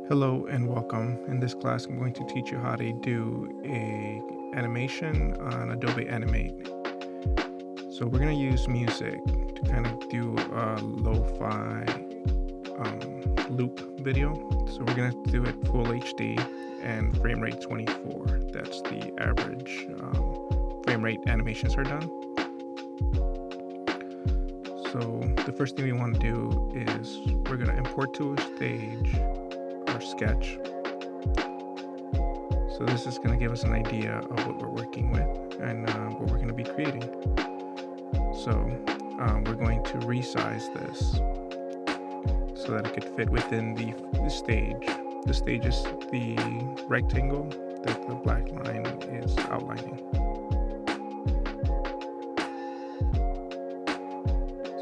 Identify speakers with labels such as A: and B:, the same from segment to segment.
A: Hello and welcome. In this class, I'm going to teach you how to do a animation on Adobe Animate. So we're going to use music to kind of do a lo-fi loop video. So we're going to do it full HD and frame rate 24. That's the average frame rate animations are done. So the first thing we want to do is we're going to import to a stage our sketch. So this is going to give us an idea of what we're working with and what we're going to be creating. So we're going to resize this so that it could fit within the stage. The stage is the rectangle that the black line is outlining.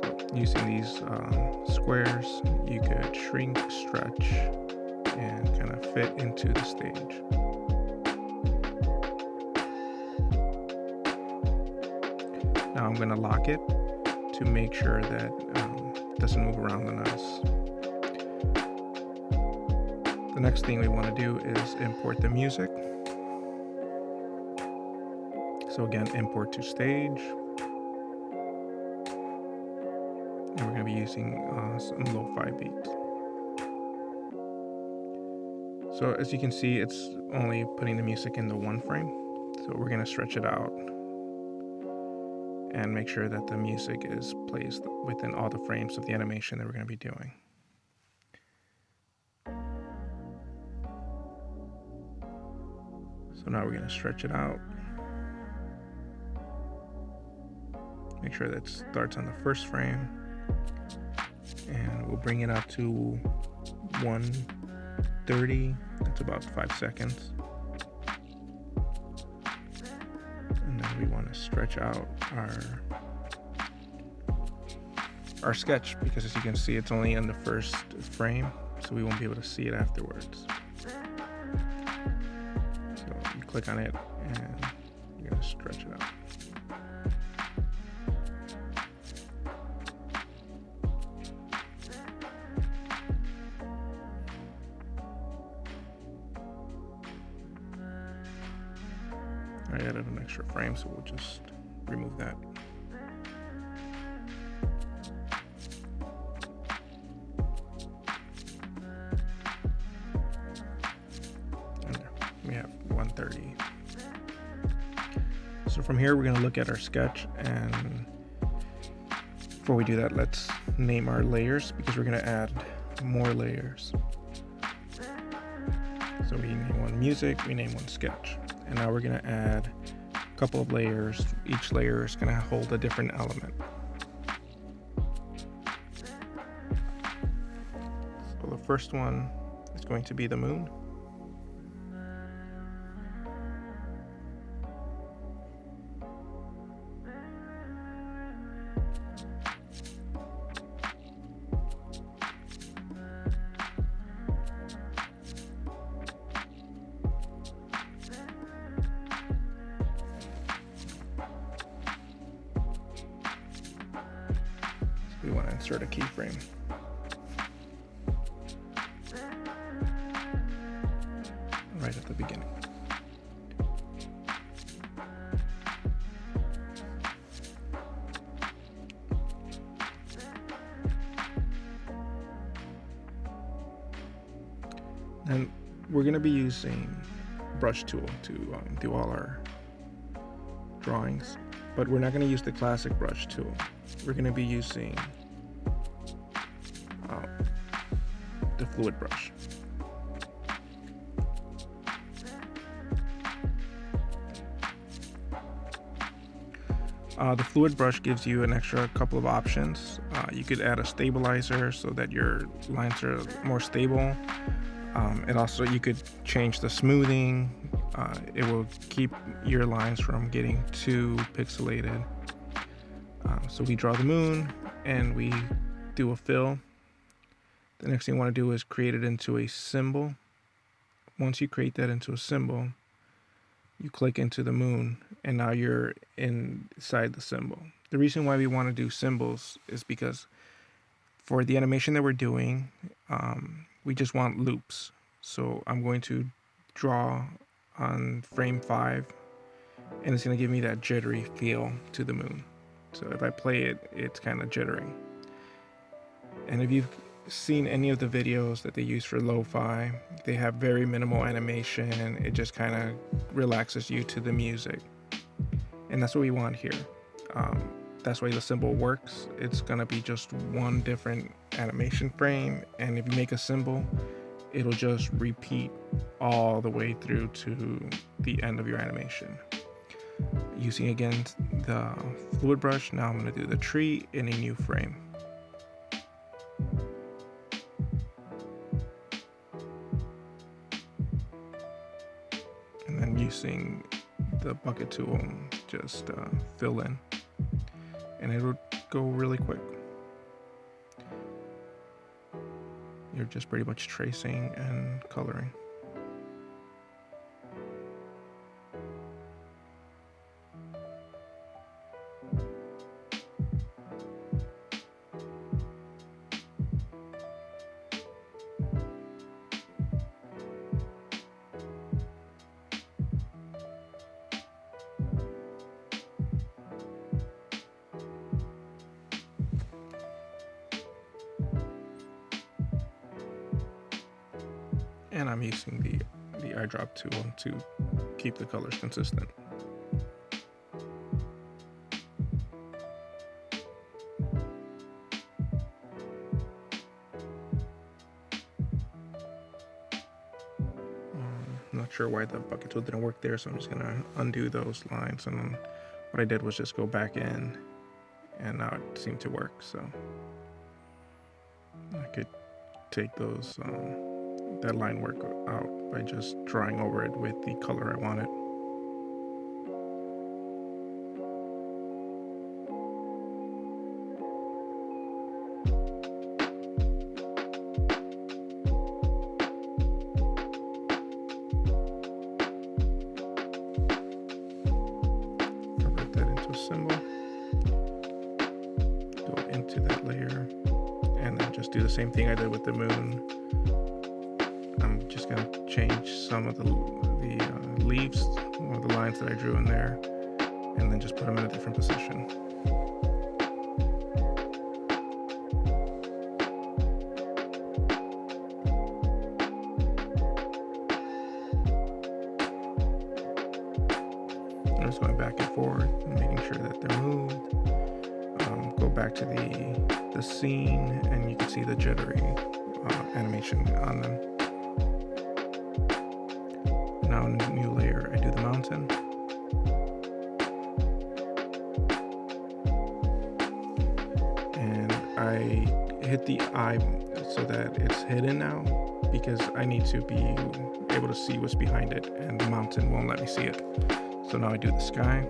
A: So using these squares, you could shrink, stretch, and kind of fit into the stage. Now I'm going to lock it to make sure that it doesn't move around on us. The next thing we want to do is import the music. So again, import to stage. And we're going to be using some lo-fi beats. So as you can see, it's only putting the music in the one frame. So we're going to stretch it out and make sure that the music is placed within all the frames of the animation that we're going to be doing. So now we're going to stretch it out. Make sure that starts on the first frame. And we'll bring it up to 130. That's about 5 seconds. And then we want to stretch out our sketch, because as you can see, it's only in the first frame, so we won't be able to see it afterwards. So you click on it and you're going to stretch it out. I added an extra frame, so we'll just remove that. And there, we have 130. So from here, we're going to look at our sketch, and before we do that, let's name our layers, because we're going to add more layers. So we name one music, we name one sketch. And now we're going to add a couple of layers. Each layer is going to hold a different element. So the first one is going to be the moon. We want to insert a keyframe. Right at the beginning. And we're going to be using brush tool to do all our drawings, but we're not going to use the classic brush tool. We're going to be using the fluid brush. The fluid brush gives you an extra couple of options. You could add a stabilizer so that your lines are more stable. And also you could change the smoothing. It will keep your lines from getting too pixelated. So we draw the moon and we do a fill. The next thing you want to do is create it into a symbol. Once you create that into a symbol, you click into the moon, and now you're inside the symbol. The reason why we want to do symbols is because for the animation that we're doing, we just want loops. So I'm going to draw on frame 5, and it's going to give me that jittery feel to the moon. So if I play it, it's kind of jittery. And if you've seen any of the videos that they use for lo-fi, they have very minimal animation. It just kind of relaxes you to the music, and that's what we want here. That's why the symbol works. It's gonna be just one different animation frame, and if you make a symbol, it'll just repeat all the way through to the end of your animation. Using again the fluid brush, now I'm gonna do the tree in a new frame. And then using the bucket tool, just fill in, and it'll go really quick. You're just pretty much tracing and coloring. And I'm using the eyedrop tool to keep the colors consistent. I'm not sure why the bucket tool didn't work there, so I'm just gonna undo those lines, and then what I did was just go back in, and now it seemed to work. So I could take those that line work out by just drawing over it with the color I wanted. Convert that into a symbol. Go into that layer, and then just do the same thing I did with the moon. I'm just gonna change some of the leaves, or the lines that I drew in there, and then just put them in a different position. I'm just going back and forth, making sure that they're moved. Go back to the scene, and you can see the jittery animation on them. Now in a new layer, I do the mountain. And I hit the eye so that it's hidden now, because I need to be able to see what's behind it, and the mountain won't let me see it. So now I do the sky.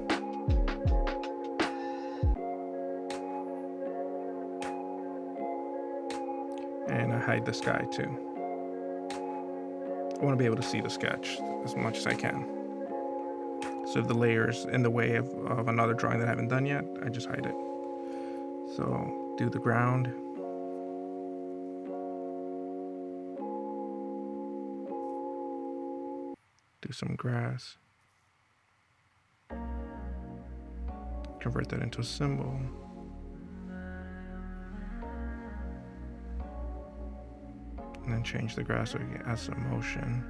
A: And I hide the sky too. I want to be able to see the sketch as much as I can. So if the layer's in the way of another drawing that I haven't done yet, I just hide it. So do the ground. Do some grass. Convert that into a symbol. And then change the grass so it adds some motion.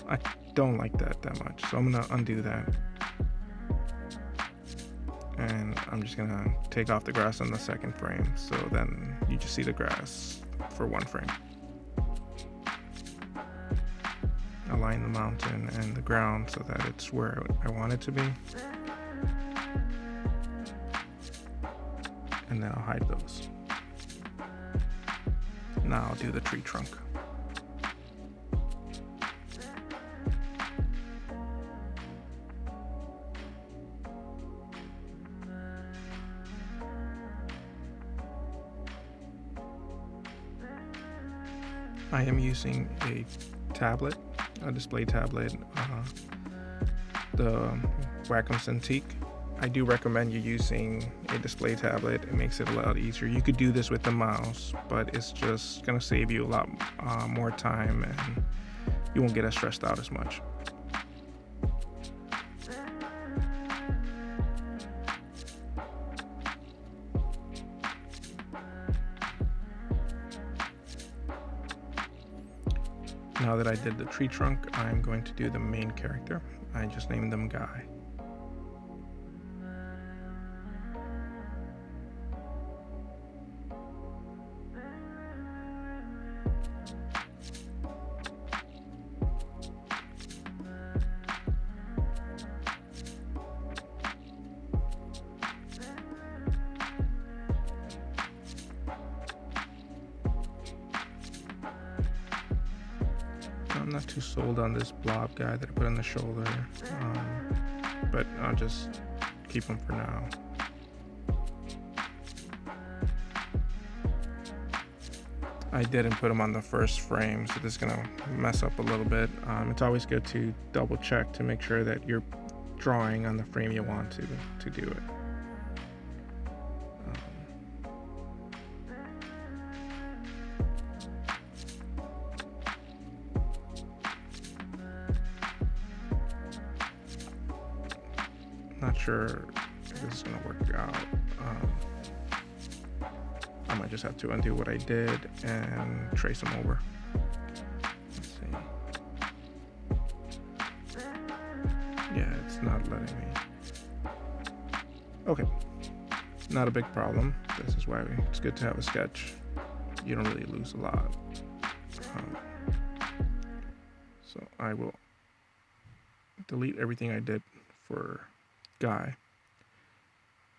A: I don't like that much, so I'm gonna undo that. And I'm just gonna take off the grass on the second frame, so then you just see the grass for one frame. Align the mountain and the ground so that it's where I want it to be. And then I'll hide those. Now I'll do the tree trunk. I am using a tablet, a display tablet, the Wacom Cintiq, I do recommend you using a display tablet. It makes it a lot easier. You could do this with the mouse, but it's just gonna save you a lot more time, and you won't get as stressed out as much. Now that I did the tree trunk, I'm going to do the main character. I just named them Guy. I'm not too sold on this blob guy that I put on the shoulder, but I'll just keep him for now. I didn't put him on the first frame, so this is gonna mess up a little bit. It's always good to double check to make sure that you're drawing on the frame you want to do it. Not sure if this is gonna work out. I might just have to undo what I did and trace them over. Let's see. Yeah, it's not letting me. Okay, not a big problem. This is why it's good to have a sketch. You don't really lose a lot. So I will delete everything I did for Guy,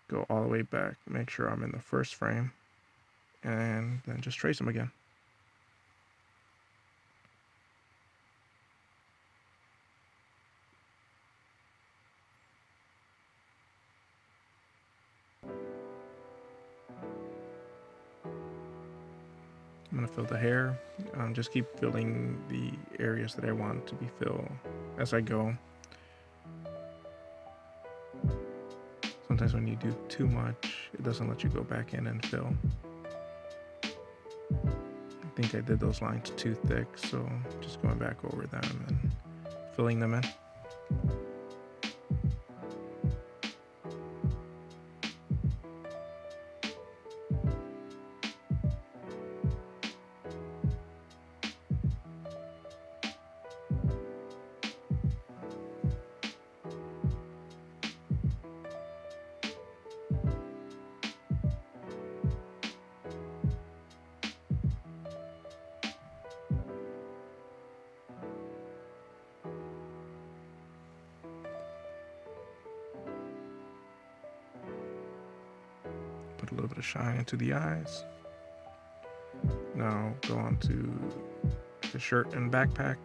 A: go all the way back, make sure I'm in the first frame, and then just trace him again. I'm going to fill the hair. Just keep filling the areas that I want to be filled as I go. Sometimes when you do too much, it doesn't let you go back in and fill. I think I did those lines too thick, so just going back over them and filling them in. Put a little bit of shine into the eyes. Now go on to the shirt and backpack.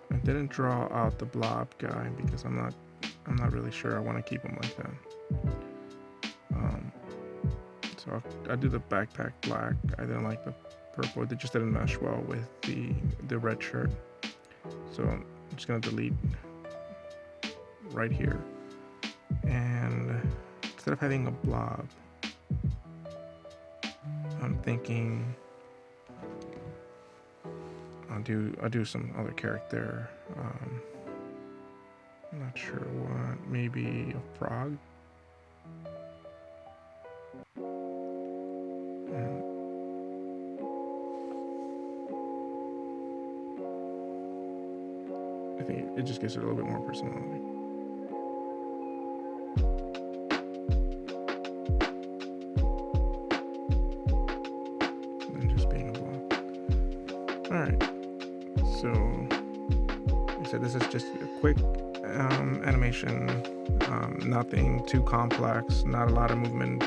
A: I didn't draw out the blob guy because I'm not really sure I want to keep him like that. So I'll do the backpack black. I didn't like the purple. It just didn't mesh well with the red shirt. So I'm just gonna delete right here. And instead of having a blob, I'm thinking I'll do some other character. I'm not sure what. Maybe a frog. I think it just gives it a little bit more personality. And just being a blob. Alright. So, like I said, this is just a quick animation. Nothing too complex. Not a lot of moving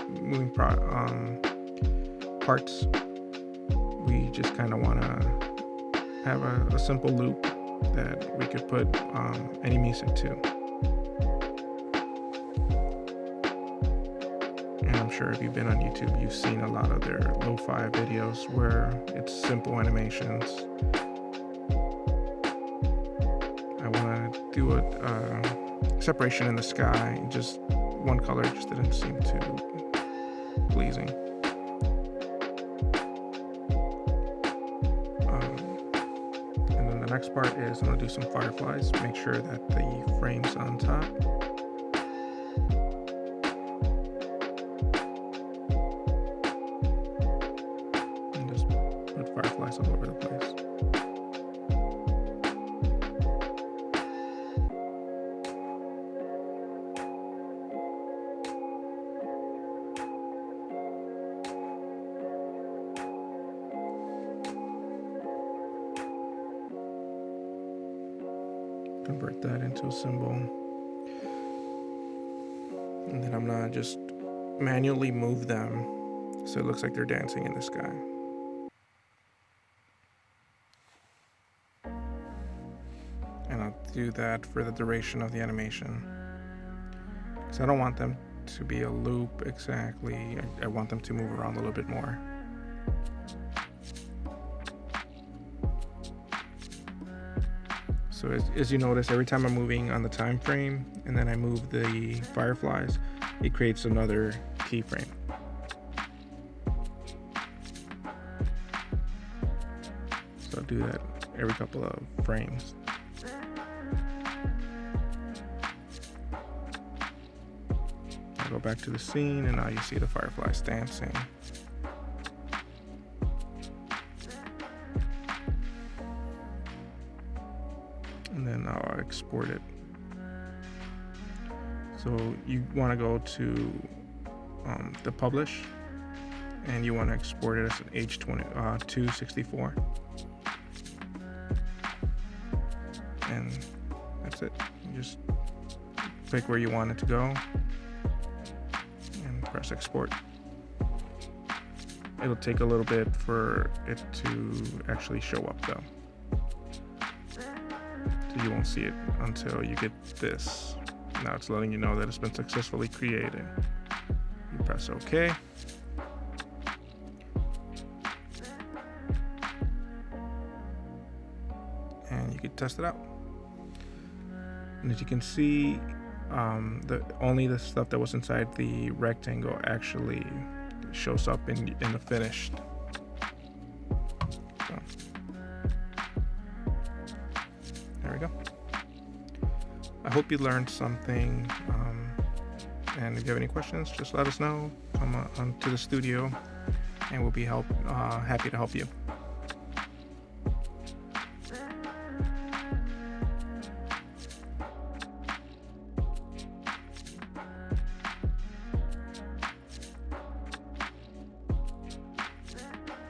A: parts. We just kind of want to have a simple loop that we could put any music to. And I'm sure if you've been on YouTube, you've seen a lot of their lo-fi videos where it's simple animations. I want to do a separation in the sky. Just one color just didn't seem too pleasing. And then the next part is I'm going to do some fireflies. Make sure that the frame's on top. And just put fireflies all over the place. Convert that into a symbol, and then I'm gonna just manually move them so it looks like they're dancing in the sky. And I'll do that for the duration of the animation, because I don't want them to be a loop exactly. I want them to move around a little bit more. So as you notice, every time I'm moving on the time frame and then I move the fireflies, it creates another keyframe. So I'll do that every couple of frames. I'll go back to the scene, and now you see the fireflies dancing. And then I'll export it. So you want to go to the publish, and you want to export it as an H264, and that's it. You just pick where you want it to go and press export. It'll take a little bit for it to actually show up though. You won't see it until you get this. Now it's letting you know that it's been successfully created. You press OK. And you can test it out. And as you can see, only the stuff that was inside the rectangle actually shows up in the finished. So, there we go. I hope you learned something, and if you have any questions, just let us know. Come on to the studio, and we'll be happy to help you.